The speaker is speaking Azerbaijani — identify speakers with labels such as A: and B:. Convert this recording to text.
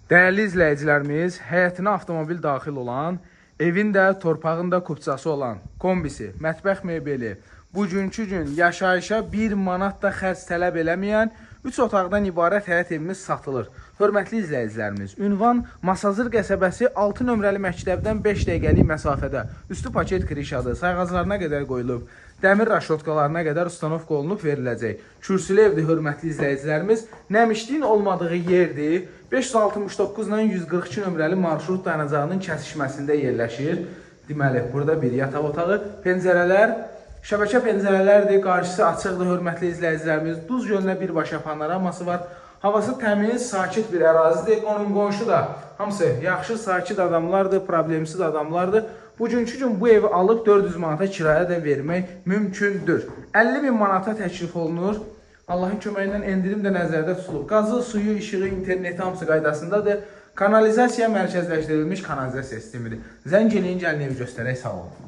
A: Dəyərli izləyicilərimiz, həyətinə avtomobil daxil olan, evin də, torpağın da kupçası olan kombisi, mətbəx mebeli, bugünkü gün yaşayışa 1 manat da xərc tələb eləməyən 3 otaqdan ibarət həyət evimiz satılır. Hörmətli izləyicilərimiz, ünvan Masazır qəsəbəsi 6 nömrəli məktəbdən 5 dəqiqəlik məsafədə. Üstü paket krişadır, sayğaclarına qədər qoyulub, dəmir raşotkalarına qədər ustanovka olunub veriləcək. Kürsülü evdir, hörmətli izləyicilərimiz. Nəmişliyin olmadığı yerdir. 569 ilə 142 nömrəli marşrut dayanacağının kəsişməsində yerləşir. Deməli, burada bir yataq otağı, pəncərələr, şəbəkə pəncərələrdir, qarşısı açıqdır, hörmətli izləyicilərimiz. Duz gölünə birbaşa panoraması var. Havası təmiz, sakit bir ərazidir. Qonum-qonşu da hamısı yaxşı, sakit adamlardır, problemsiz adamlardır. Bugünkü gün bu evi alıb 400 manata kiraya da vermək mümkündür. 50 bin manata təklif olunur. Allahın köməyi ilə endirim də nəzərdə tutulub. Qazı, suyu, işığı, interneti hamısı qaydasındadır. Kanalizasiya mərkəzləşdirilmiş kanalizasiya sistemidir. Zəng eləyin, gəlin evi göstərək, sağ olun.